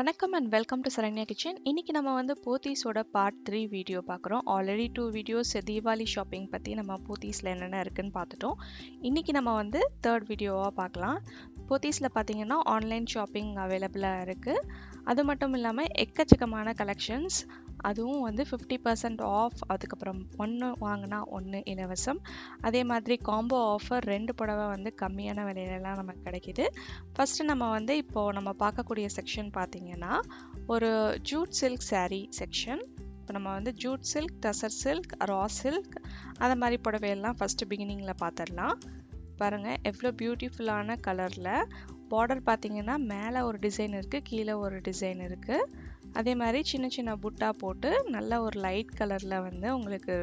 வணக்கம் and welcome to Saranya kitchen. இன்னைக்கு நம்ம வந்து போத்தீஸோட பார்ட் 3 வீடியோ பார்க்குறோம். ஆல்ரெடி 2 வீடியோஸ் தீபாவளி ஷாப்பிங் பற்றி நம்ம போத்தீஸில் என்னென்ன இருக்குன்னு பார்த்துட்டோம். இன்னைக்கு நம்ம வந்து தேர்ட் வீடியோவாக பார்க்கலாம். போத்தீஸில் பார்த்தீங்கன்னா ஆன்லைன் ஷாப்பிங் அவைலபிளாக இருக்குது. அது மட்டும் இல்லாமல் எக்கச்சக்கமான கலெக்ஷன்ஸ், அதுவும் வந்து 50% ஆஃப், அதுக்கப்புறம் ஒன்று வாங்கினா ஒன்று இலவசம். அதே மாதிரி காம்போ ஆஃபர் 2 புடவை வந்து கம்மியான விலையிலலாம் நமக்கு கிடைக்கிது. ஃபஸ்ட்டு நம்ம வந்து இப்போது நம்ம பார்க்கக்கூடிய செக்ஷன் பார்த்தீங்கன்னா ஒரு ஜூட் சில்க் saree செக்ஷன். இப்போ நம்ம வந்து jute silk, tussar silk, raw silk அந்த மாதிரி புடவையெல்லாம் ஃபஸ்ட்டு பிகினிங்கில் பார்த்துடலாம். பாருங்கள் எவ்வளோ பியூட்டிஃபுல்லான கலரில் பார்டர் பார்த்தீங்கன்னா மேலே ஒரு டிசைன் இருக்குது, கீழே ஒரு டிசைன் இருக்குது. அதே மாதிரி சின்ன சின்ன புட்டா போட்டு நல்ல ஒரு லைட் கலரில் வந்து உங்களுக்கு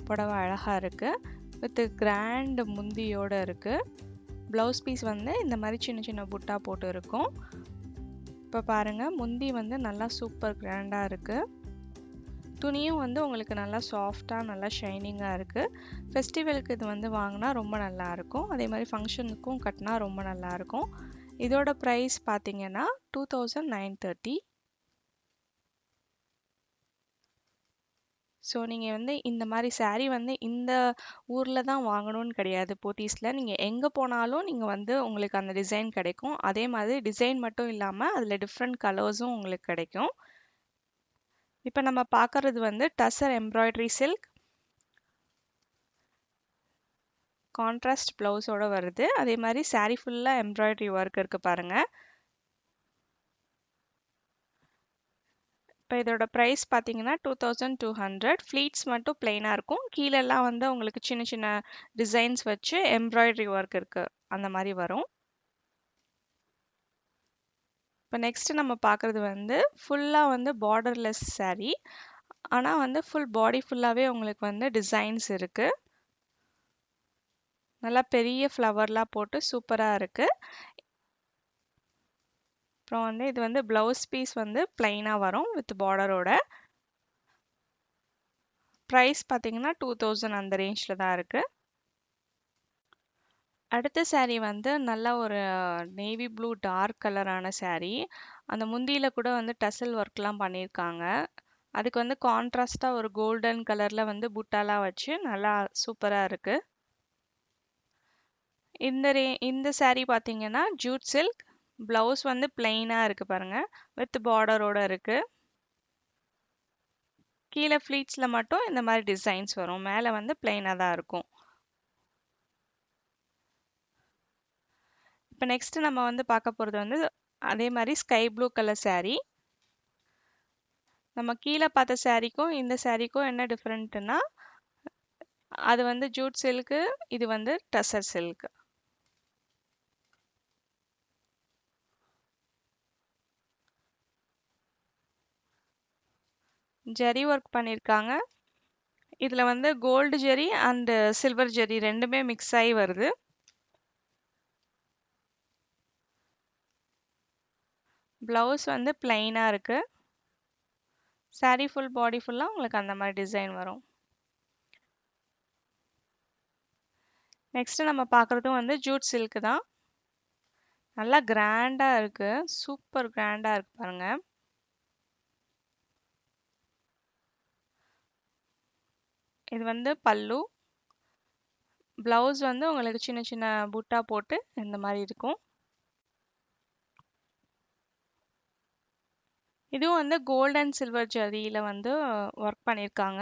புடவை அழகாக இருக்குது. வித் கிராண்ட் முந்தியோடு இருக்குது. ப்ளவுஸ் பீஸ் வந்து இந்த மாதிரி சின்ன சின்ன புட்டா போட்டு இருக்கும். இப்போ பாருங்கள் முந்தி வந்து நல்லா சூப்பர் கிராண்டாக இருக்குது. துணியும் வந்து உங்களுக்கு நல்லா சாஃப்டாக நல்லா ஷைனிங்காக இருக்குது. ஃபெஸ்டிவலுக்கு இது வந்து வாங்கினா ரொம்ப நல்லாயிருக்கும். அதே மாதிரி ஃபங்க்ஷனுக்கும் கட்டினா ரொம்ப நல்லாயிருக்கும். இதோட ப்ரைஸ் பார்த்தீங்கன்னா 2930. ஸோ நீங்கள் வந்து இந்த மாதிரி saree வந்து இந்த ஊரில் தான் வாங்கணும்னு கிடையாது. போத்தீஸில் நீங்கள் எங்கே போனாலும் நீங்கள் வந்து உங்களுக்கு அந்த டிசைன் கிடைக்கும். அதே மாதிரி டிசைன் மட்டும் இல்லாமல் அதில் டிஃப்ரெண்ட் கலர்ஸும் உங்களுக்கு கிடைக்கும். இப்போ நம்ம பார்க்குறது வந்து டசர் எம்ப்ராய்டரி சில்க், கான்ட்ராஸ்ட் ப்ளவுஸோடு வருது. அதே மாதிரி saree ஃபுல்லாக எம்ப்ராய்டரி ஒர்க் இருக்குது பாருங்கள். இப்போ இதோட ப்ரைஸ் பார்த்தீங்கன்னா 2200. ஃப்ளீட்ஸ் மட்டும் பிளெயினாக இருக்கும். கீழெல்லாம் வந்து உங்களுக்கு சின்ன சின்ன டிசைன்ஸ் வச்சு எம்ப்ராய்டரி ஒர்க் இருக்குது, அந்த மாதிரி வரும். இப்போ நெக்ஸ்ட் நம்ம பார்க்குறது வந்து ஃபுல்லாக வந்து பார்டர்லெஸ் saree. ஆனால் வந்து ஃபுல் பாடி ஃபுல்லாகவே உங்களுக்கு வந்து டிசைன்ஸ் இருக்குது. நல்லா பெரிய ஃப்ளவர்லாம் போட்டு சூப்பராக இருக்குது. அப்புறம் வந்து இது வந்து ப்ளவுஸ் பீஸ் வந்து பிளெயினாக வரும் வித் பார்டரோட. ப்ரைஸ் பார்த்தீங்கன்னா 2000 அந்த ரேஞ்சில் தான் இருக்குது. அடுத்த saree வந்து நல்ல ஒரு நேவி ப்ளூ டார்க் கலரான saree. அந்த முந்தியில் கூட வந்து டசல் ஒர்க்லாம் பண்ணியிருக்காங்க. அதுக்கு வந்து கான்ட்ராஸ்டாக ஒரு கோல்டன் கலரில் வந்து புட்டாலாம் வச்சு நல்லா சூப்பராக இருக்குது. இந்த saree பார்த்தீங்கன்னா ஜூட் சில்க். ப்ளவுஸ் வந்து பிளெயினாக இருக்குது பாருங்கள், வித் பார்டரோடு இருக்குது. கீழே ஃப்ளீட்ஸில் மட்டும் இந்த மாதிரி டிசைன்ஸ் வரும், மேலே வந்து பிளெயினாக தான் இருக்கும். இப்போ நெக்ஸ்ட் நம்ம வந்து பார்க்க போகிறது வந்து அதே மாதிரி ஸ்கை ப்ளூ கலர் saree. நம்ம கீழே பார்த்த சாரீக்கும் இந்த சாரீக்கும் என்ன டிஃப்ரெண்ட்னா, அது வந்து ஜூட் சில்க்கு, இது வந்து டசர் சில்க். ஜரி ஒர்க் பண்ணியிருக்காங்க. இதில் வந்து கோல்டு ஜெரி அண்டு சில்வர் ஜெரி ரெண்டுமே மிக்ஸ் ஆகி வருது. ப்ளவுஸ் வந்து பிளெயினாக இருக்குது. saree ஃபுல் பாடி ஃபுல்லாக உங்களுக்கு அந்த மாதிரி டிசைன் வரும். நெக்ஸ்ட் நம்ம பார்க்குறதும் வந்து ஜூட் சில்க்கு தான். நல்லா கிராண்டாக இருக்குது, சூப்பர் கிராண்டாக இருக்குது பாருங்கள். இது வந்து பல்லு. ப்ளவுஸ் வந்து உங்களுக்கு சின்ன சின்ன புட்டா போட்டு இந்த மாதிரி இருக்கும். இதுவும் வந்து கோல்ட் அண்ட் சில்வர் ஜரியில் வந்து ஒர்க் பண்ணியிருக்காங்க.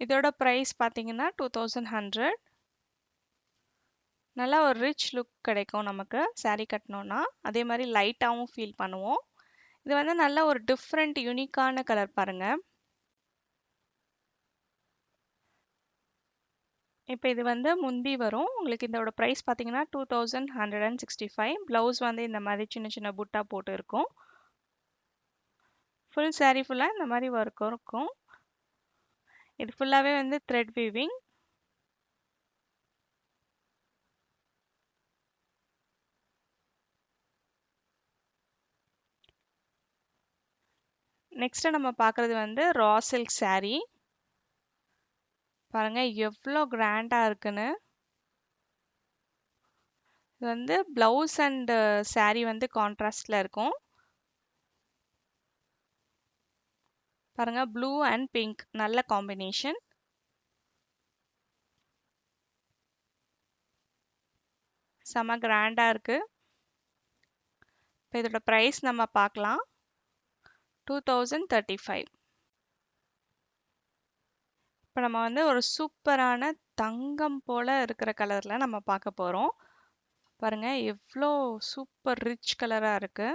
இதோட ப்ரைஸ் பார்த்தீங்கன்னா 2100. நல்லா ஒரு ரிச் லுக் கிடைக்கும் நமக்கு saree கட்டினோன்னா. அதே மாதிரி லைட்டாகவும் ஃபீல் பண்ணுவோம். இது வந்து நல்ல ஒரு டிஃப்ரெண்ட் யூனிக்கான கலர் பாருங்கள். இப்போ இது வந்து முந்தி வரும் உங்களுக்கு. இதோட ப்ரைஸ் பார்த்தீங்கன்னா 2165. ப்ளவுஸ் வந்து இந்த மாதிரி சின்ன சின்ன புட்டா போட்டு இருக்கும். ஃபுல் saree ஃபுல்லாக இந்த மாதிரி ஒர்க்கும் இருக்கும். இது ஃபுல்லாகவே வந்து த்ரெட் வீவிங். நெக்ஸ்ட் நம்ம பார்க்குறது வந்து ரா சில்க் saree. பாருங்க எவ்வளோ கிராண்டாக இருக்குன்னு. இது வந்து ப்ளவுஸ் அண்ட் saree வந்து கான்ட்ராஸ்டில் இருக்கும். பாருங்க ப்ளூ அண்ட் பிங்க் நல்ல காம்பினேஷன். செம கிராண்டா இருக்கு. இப்போ இதோட பிரைஸ் நம்ம பார்க்கலாம். 2035. இப்போ நம்ம வந்து ஒரு சூப்பரான தங்கம் போல இருக்கிற கலர்ல நம்ம பார்க்க போறோம். பாருங்க எவ்வளோ சூப்பர் ரிச் கலரா இருக்கு.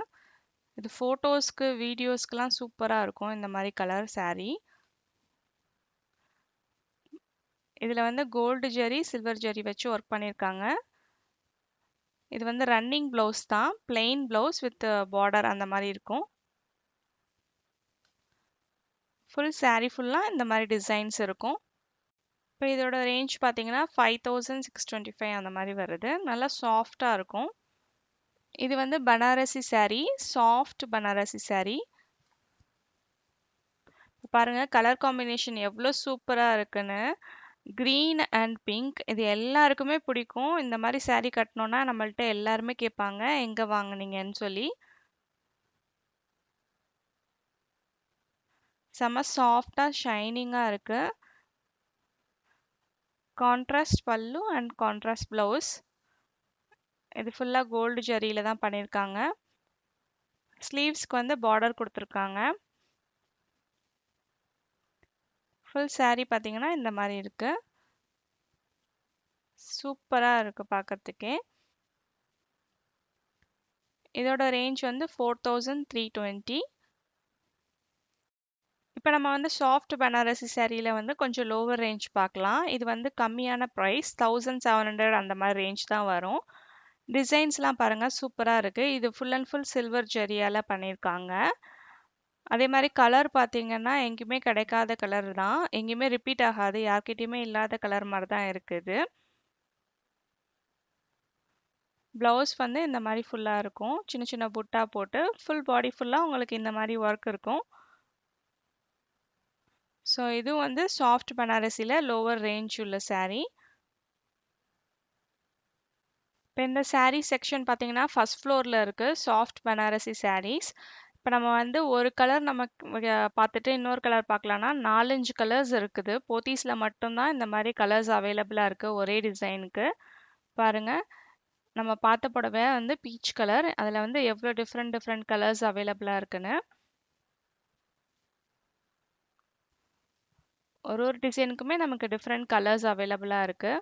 இது ஃபோட்டோஸ்க்கு வீடியோஸ்க்குலாம் சூப்பரா இருக்கும் இந்த மாதிரி கலர் saree. இதுல வந்து கோல்டு ஜெரி சில்வர் ஜெரி வச்சு ஒர்க் பண்ணியிருக்காங்க. இது வந்து ரன்னிங் பிளவுஸ் தான், பிளெயின் பிளவுஸ் வித் பார்டர் அந்த மாதிரி இருக்கும். ஃபுல் saree ஃபுல்லா இந்த மாதிரி டிசைன்ஸ் இருக்கும். இப்போ இதோட ரேஞ்ச் பார்த்தீங்கன்னா 5625 அந்த மாதிரி வருது. நல்லா சாஃப்டா இருக்கும். இது வந்து Banarasi saree, soft Banarasi saree. பாருங்க கலர் காம்பினேஷன் எவ்வளோ சூப்பரா இருக்குன்னு. கிரீன் அண்ட் பிங்க் இது எல்லாருக்குமே பிடிக்கும். இந்த மாதிரி saree கட்டணும்னா நம்மள்ட்ட எல்லாருமே கேட்பாங்க எங்க வாங்குனீங்கன்னு சொல்லி. செம சாஃப்டா ஷைனிங்கா இருக்கு. கான்ட்ராஸ்ட் பல்லு அண்ட் கான்ட்ராஸ்ட் பிளவுஸ். இது ஃபுல்லா கோல்டு ஜரியில தான் பண்ணியிருக்காங்க. ஸ்லீவ்ஸ்க்கு வந்து பார்டர் கொடுத்துருக்காங்க. ஃபுல் saree பார்த்தீங்கன்னா இந்த மாதிரி இருக்கு. சூப்பரா இருக்கு பார்க்கறதுக்கே. இதோட ரேஞ்ச் வந்து 4320. இப்போ நம்ம வந்து சாஃப்ட் பனாரசி சாரியில வந்து கொஞ்சம் லோவர் ரேஞ்ச் பார்க்கலாம். இது வந்து கம்மியான ப்ரைஸ் 1700 அந்த மாதிரி ரேஞ்ச் தான் வரும். டிசைன்ஸ்லாம் பாருங்க சூப்பரா இருக்கு. இது ஃபுல் அண்ட் ஃபுல் சில்வர் ஜரியால பண்ணியிருக்காங்க. அதே மாதிரி கலர் பார்த்தீங்கன்னா எங்கேயுமே கிடைக்காத கலர் தான். எங்கேயுமே ரிப்பீட் ஆகாது. யார்கிட்டயுமே இல்லாத கலர் மாதிரி தான் இருக்குது. பிளவுஸ் வந்து இந்த மாதிரி ஃபுல்லா இருக்கும். சின்ன சின்ன புட்டா போட்டு ஃபுல் பாடி ஃபுல்லா உங்களுக்கு இந்த மாதிரி ஒர்க் இருக்கும். ஸோ இது வந்து சாஃப்ட் பனாரசில லோவர் ரேஞ்ச் உள்ள saree. இப்போ இந்த saree செக்ஷன் பார்த்தீங்கன்னா ஃபர்ஸ்ட் ஃப்ளோரில் இருக்கு சாஃப்ட் பனாரசி sarees. இப்போ நம்ம வந்து ஒரு கலர் நம்ம பார்த்துட்டு இன்னொரு கலர் பார்க்கலாம்னா 4-5 கலர்ஸ் இருக்குது. போத்தீஸில் மட்டும்தான் இந்த மாதிரி கலர்ஸ் அவைலபிளாக இருக்கு ஒரே டிசைனுக்கு. பாருங்க நம்ம பார்த்த புடவை வந்து பீச் கலர். அதில் வந்து எவ்வளோ டிஃப்ரெண்ட் டிஃப்ரெண்ட் கலர்ஸ் அவைலபிளாக இருக்குன்னு. ஒரு ஒரு டிசைனுக்குமே நமக்கு டிஃப்ரெண்ட் கலர்ஸ் அவைலபிளாக இருக்கு.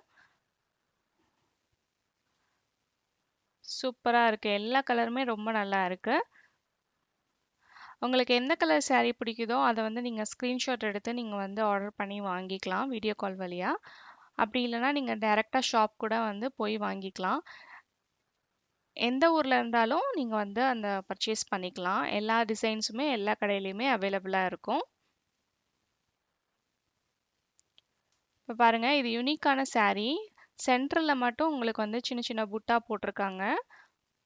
சூப்பரா இருக்கு. எல்லா கலருமே ரொம்ப நல்லா இருக்கு. உங்களுக்கு எந்த கலர் saree பிடிக்குதோ அதை வந்து நீங்க ஸ்கிரீன்ஷாட் எடுத்து நீங்க வந்து ஆர்டர் பண்ணி வாங்கிக்கலாம் வீடியோ கால் வழியா. அப்படி இல்லைன்னா நீங்க டைரக்டா ஷாப் கூட வந்து போய் வாங்கிக்கலாம். எந்த ஊர்ல இருந்தாலும் நீங்க வந்து அந்த பர்ச்சேஸ் பண்ணிக்கலாம். எல்லா டிசைன்ஸுமே எல்லா கடையிலயுமே அவைலபிளா இருக்கும். இப்போ பாருங்க இது யூனிக்கான saree. சென்டர்ல மட்டும் உங்களுக்கு வந்து சின்ன சின்ன புட்டா போட்டிருக்காங்க.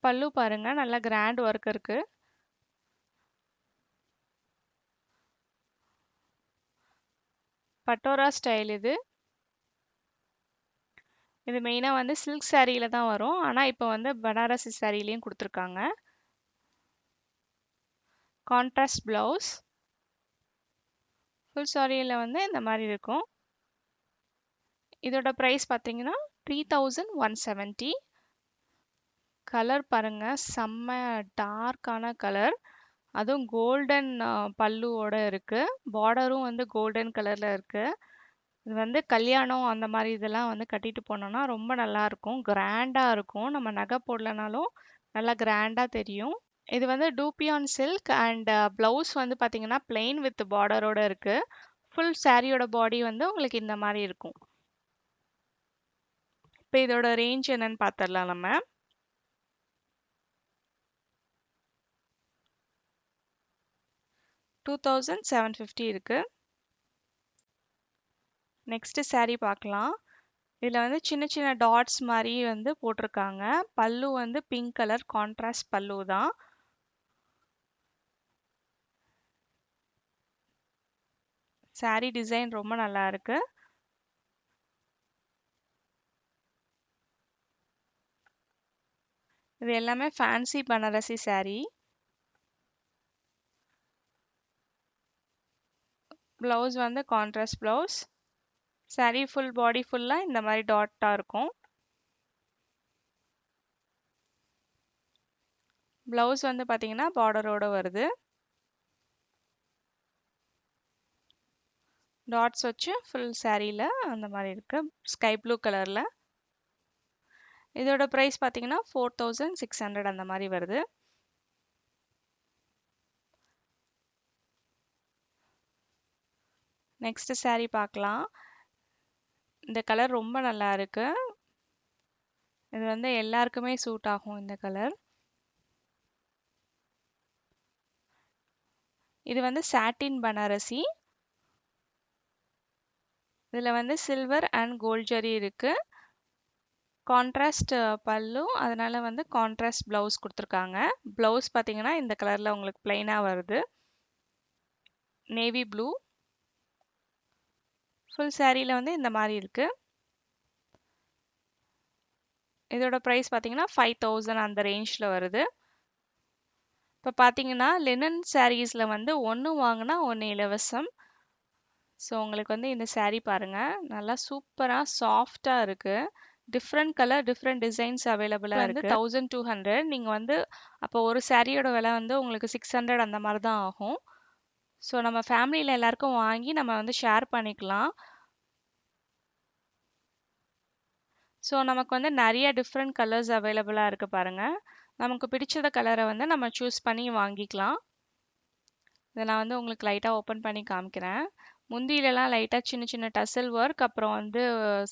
பல்லு பாருங்க நல்லா கிராண்ட் ஒர்க் இருக்கு. பட்டோரா ஸ்டைல் இது. இது மெயினா வந்து சில்க் சாரியில தான் வரும். ஆனா இப்போ வந்து பனாரசி சாரிலையும் கொடுத்துருக்காங்க. Contrast blouse. ஃபுல் சாரியில வந்து இந்த மாதிரி இருக்கும். இதோட பிரைஸ் பார்த்தீங்கன்னா 3170. கலர் பாருங்க செம்ம டார்க்கான கலர். அதுவும் கோல்டன் பல்லுவோட இருக்கு. பார்டரும் வந்து கோல்டன் கலர்ல இருக்கு. இது வந்து கல்யாணம் அந்த மாதிரி இதெல்லாம் வந்து கட்டிட்டு போனோம்னா ரொம்ப நல்லா இருக்கும். கிராண்டா இருக்கும். நம்ம நகை போடலனாலும் நல்லா கிராண்டா தெரியும். இது வந்து டூபியான் சில்க் அண்ட் பிளவுஸ் வந்து பார்த்தீங்கன்னா பிளெயின் வித் பார்டரோட இருக்கு. ஃபுல் சாரியோட பாடி வந்து உங்களுக்கு இந்த மாதிரி இருக்கும். இப்போ இதோட ரேஞ்ச் என்னன்னு பார்த்துடலாம் நம்ம. $2750 இருக்கு. நெக்ஸ்ட் saree பார்க்கலாம். இதில் வந்து சின்ன சின்ன டாட்ஸ் மாதிரி வந்து போட்டிருக்காங்க. பல்லு வந்து பிங்க் கலர் கான்ட்ராஸ்ட் பல்லு தான். saree டிசைன் ரொம்ப நல்லா இருக்கு. இது எல்லாமே ஃபேன்சி பனாரசி saree. ப்ளவுஸ் வந்து contrast blouse. saree full body ஃபுல்லா இந்த மாதிரி டாட்டா இருக்கும். ப்ளவுஸ் வந்து பாத்தீங்கன்னா பார்டரோட வருது. டாட்ஸ் வச்சு ஃபுல் சாரீல அந்த மாதிரி இருக்கு. ஸ்கை ப்ளூ கலர்ல. இதோட பிரைஸ் பாத்தீங்கன்னா 4600 அந்த மாதிரி வருது. நெக்ஸ்ட் saree பார்க்கலாம். இந்த கலர் ரொம்ப நல்லா இருக்கு. இது வந்து எல்லாருக்குமே சூட் ஆகும் இந்த கலர். இது வந்து சாட்டின் பனாரசி. இதுல வந்து சில்வர் அண்ட் கோல்ட் ஜரி இருக்கு. கான்ட்ராஸ்ட் பல்லு, அதனால வந்து கான்ட்ராஸ்ட் பிளவுஸ் கொடுத்துருக்காங்க. பிளவுஸ் பாத்தீங்கன்னா இந்த கலர்ல உங்களுக்கு பிளைனா வருது. Navy blue. ஃபுல் சாரீல வந்து இந்த மாதிரி இருக்கு. இதோட பிரைஸ் பாத்தீங்கன்னா 5000 அந்த ரேஞ்ச்ல வருது. இப்போ பாத்தீங்கன்னா லினன் சாரீஸ்ல வந்து ஒன்று வாங்கினா ஒன்று இலவசம். ஸோ உங்களுக்கு வந்து இந்த saree பாருங்க, நல்லா சூப்பரா சாஃப்டா இருக்கு. டிஃப்ரெண்ட் கலர் டிஃப்ரெண்ட் டிசைன்ஸ் அவைலபிளா இருக்கு. 1200. நீங்க வந்து அப்போ ஒரு சாரியோட விலை வந்து உங்களுக்கு 600 அந்த மாதிரி தான் ஆகும். ஸோ நம்ம ஃபேமிலியில எல்லாருக்கும் வாங்கி நம்ம வந்து ஷேர் பண்ணிக்கலாம். ஸோ நமக்கு வந்து நிறைய டிஃப்ரெண்ட் கலர்ஸ் அவைலபிளா இருக்கு பாருங்க. நமக்கு பிடிச்சத கலரை வந்து நம்ம சூஸ் பண்ணி வாங்கிக்கலாம். இதை நான் வந்து உங்களுக்கு லைட்டா ஓப்பன் பண்ணி காமிக்கிறேன். முந்தியிலலாம் லைட்டா சின்ன சின்ன டசல் ஒர்க், அப்புறம் வந்து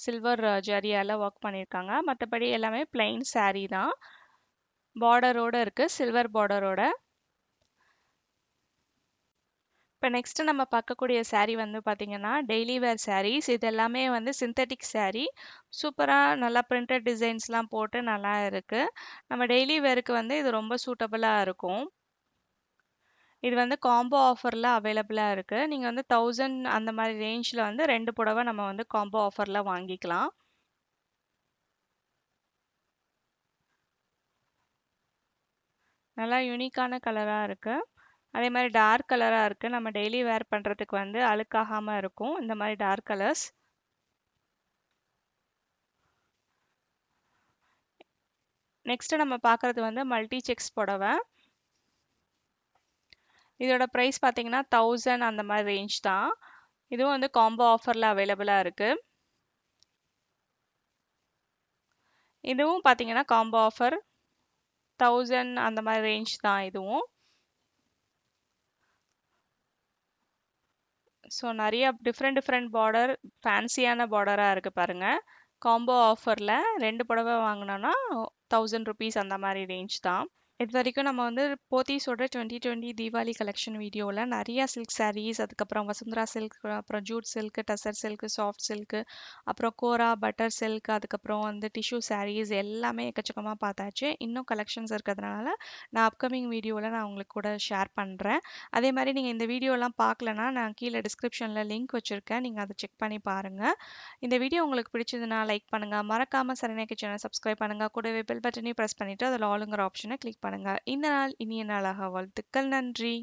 சில்வர் ஜரியால ஒர்க் பண்ணியிருக்காங்க. மற்றபடி எல்லாமே பிளைன் saree தான். பார்டரோட இருக்கு, சில்வர் பார்டரோட. இப்போ நெக்ஸ்ட் நம்ம பார்க்கக்கூடிய saree வந்து பாத்தீங்கன்னா டெய்லி வேர் sarees. இது எல்லாமே வந்து சிந்தட்டிக் saree. சூப்பரா நல்லா பிரிண்டட் டிசைன்ஸ்லாம் போட்டு நல்லா இருக்கு. நம்ம டெய்லி வேருக்கு வந்து இது ரொம்ப சூட்டபிளா இருக்கும். இது வந்து காம்போ ஆஃபர்ல அவைலபிளா இருக்கு. நீங்க வந்து 1000 அந்த மாதிரி ரேஞ்ச்ல வந்து 2 புடவை நம்ம வந்து காம்போ ஆஃபர்ல வாங்கிக்கலாம். நல்லா யூனிக்கான கலரா இருக்கு. அதே மாதிரி டார்க் கலரா இருக்கு. நம்ம டெய்லி வேர் பண்றதுக்கு வந்து அழுக்காகாம இருக்கும் இந்த மாதிரி டார்க் கலர்ஸ். நெக்ஸ்ட் நம்ம பார்க்கறது வந்து மல்டி செக்ஸ் புடவை. இதோட பிரைஸ் பாத்தீங்கன்னா 1000 அந்த மாதிரி ரேஞ்ச் தான். இதுவும் வந்து காம்போ ஆஃபர்ல அவைலபிளா இருக்கு. இதுவும் பாத்தீங்கன்னா காம்போ ஆஃபர் 1000 அந்த மாதிரி ரேஞ்ச் தான் இதுவும். ஸோ நிறைய டிஃப்ரெண்ட் டிஃப்ரெண்ட் பார்டர், ஃபேன்சியான பார்டரா இருக்கு பாருங்க. காம்போ ஆஃபர்ல 2 புடவை வாங்கினோம்னா 1000 ருபீஸ் அந்த மாதிரி ரேஞ்ச் தான். இது வரைக்கும் நம்ம வந்து போத்தீஸோட 2020 தீபாவளி கலெக்ஷன் வீடியோவில் நிறைய சில்க் சாரீஸ், அதுக்கப்புறம் வசுந்தரா சில்க், அப்புறம் Jude silk, tussar silk, soft silk, அப்புறம் கோரா பட்டர் சில்க், அதுக்கப்புறம் வந்து டிஷ்யூ சாரீஸ் எல்லாமே எக்கச்சக்கமாக பார்த்தாச்சு. இன்னும் கலெக்ஷன்ஸ் இருக்கிறதுனால நான் அப்கமிங் வீடியோவில் நான் உங்களுக்கு கூட ஷேர் பண்ணுறேன். அதே மாதிரி நீங்கள் இந்த வீடியோலாம் பார்க்கலன்னா நான் கீழே டிஸ்கிரிப்ஷனில் லிங்க் வச்சுருக்கேன், நீங்கள் அதை செக் பண்ணி பாருங்கள். இந்த வீடியோ உங்களுக்கு பிடிச்சதுன்னா லைக் பண்ணுங்கள், மறக்காமல் சரண்யா கிச்சனை சப்ஸ்கிரைப் பண்ணுங்கள், கூடவே பெல் பட்டனையும் ப்ரெஸ் பண்ணிவிட்டு அதில் ஆளுங்கிற ஆப்ஷனை கிளிக் பண்ணுங்க. இந்த நாள் இனிய நாளாக வாழ்த்துக்கள். நன்றி.